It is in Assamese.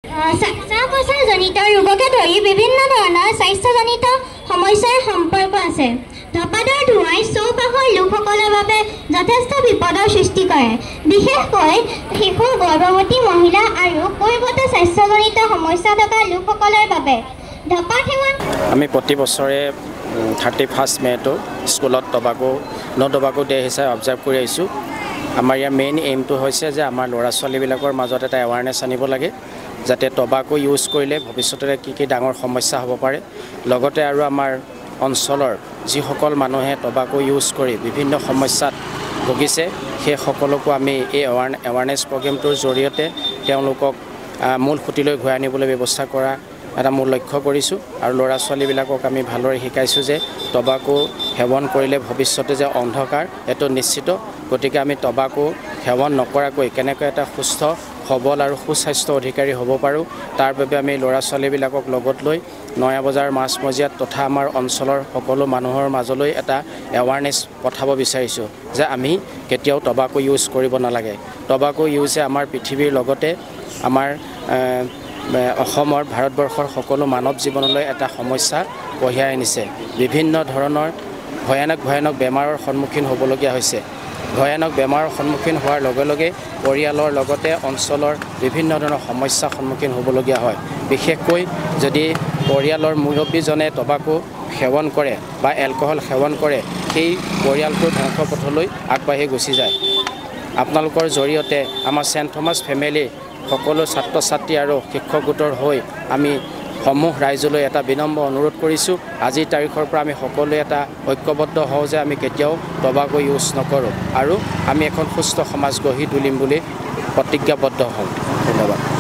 শ্বাস-প্ৰশ্বাসজনিত ৰোগকে ধৰি বিভিন্ন ধৰণৰ স্বাস্থ্যজনিত সমস্যাৰ সম্পৰ্ক আছে। ধঁপাতৰ ধোঁৱাই চৌপাশৰ লোকসকলৰ বাবে যথেষ্ট বিপদৰ সৃষ্টি কৰে, বিশেষকৈ শিশু, গৰ্ভৱতী মহিলা আৰু পূৰ্বতে স্বাস্থ্যজনিত সমস্যা থকা লোকসকলৰ বাবে। ধঁপাত সেৱন আমি প্ৰতি বছৰে 31 মে'টো স্কুলত নো টবাকো ডে হিচাপে অবজাৰ্ভ কৰি আহিছোঁ। আমাৰ ইয়াৰ মেইন এইমটো হৈছে যে আমাৰ ল'ৰা ছোৱালীবিলাকৰ মাজত এটা এৱাৰনেছ আনিব লাগে, যাতে টবাকো ইউজ কৰিলে ভৱিষ্যতে কি ডাঙৰ সমস্যা হ'ব পাৰে। লগতে আৰু আমাৰ অঞ্চলৰ যিসকল মানুহে টবাকো ইউজ কৰি বিভিন্ন সমস্যাত ভুগিছে, সেই সকলকো আমি এই এৱাৰনেছ প্ৰগ্ৰেমটোৰ জৰিয়তে তেওঁলোকক মূল খুঁটিলৈ ঘূৰাই আনিবলৈ ব্যৱস্থা কৰা এটা মূল লক্ষ্য কৰিছোঁ। আৰু ল'ৰা ছোৱালীবিলাকক আমি ভালদৰে শিকাইছোঁ যে টবাকো সেৱন কৰিলে ভৱিষ্যতে যে অন্ধকাৰ এইটো নিশ্চিত। গতিকে আমি টবাকো সেৱন নকৰাকৈ কেনেকৈ এটা সুস্থ সবল আৰু সুস্বাস্থ্য অধিকাৰী হ'ব পাৰোঁ, তাৰ বাবে আমি ল'ৰা ছোৱালীবিলাকক লগত লৈ নয়াবজাৰ মাজমজিয়াত তথা আমাৰ অঞ্চলৰ সকলো মানুহৰ মাজলৈ এটা এৱাৰনেছ পঠাব বিচাৰিছোঁ যে আমি কেতিয়াও টবাকো ইউজ কৰিব নালাগে। টবাকো ইউজে আমাৰ পৃথিৱীৰ লগতে আমাৰ অসমৰ ভাৰতবৰ্ষৰ সকলো মানৱ জীৱনলৈ এটা সমস্যা কঢ়িয়াই আনিছে। বিভিন্ন ধৰণৰ ভয়ানক বেমাৰৰ সন্মুখীন হ'বলগীয়া হৈছে। ভয়ানক বেমাৰৰ সন্মুখীন হোৱাৰ লগে লগে পৰিয়ালৰ লগতে অঞ্চলৰ বিভিন্ন ধৰণৰ সমস্যাৰ সন্মুখীন হ'বলগীয়া হয়। বিশেষকৈ যদি পৰিয়ালৰ মুৰব্বীজনে টবাকো সেৱন কৰে বা এলকহল সেৱন কৰে, সেই পৰিয়ালটোৰ ধ্বংসপথলৈ আগবাঢ়ি গুচি যায়। আপোনালোকৰ জৰিয়তে আমাৰ চেণ্ট থমাছ ফেমিলি সকলো ছাত্ৰ ছাত্ৰী আৰু শিক্ষক গোটৰ হৈ আমি সমূহ ৰাইজলৈ এটা বিনম্ৰ অনুৰোধ কৰিছোঁ। আজিৰ তাৰিখৰ পৰা আমি সকলোৱে এটা ঐক্যবদ্ধ হওঁ যে আমি কেতিয়াও টবাকো ইউজ নকৰোঁ আৰু আমি এখন সুস্থ সমাজ গঢ়ি তুলিম বুলি প্ৰতিজ্ঞাবদ্ধ হওঁ। ধন্যবাদ।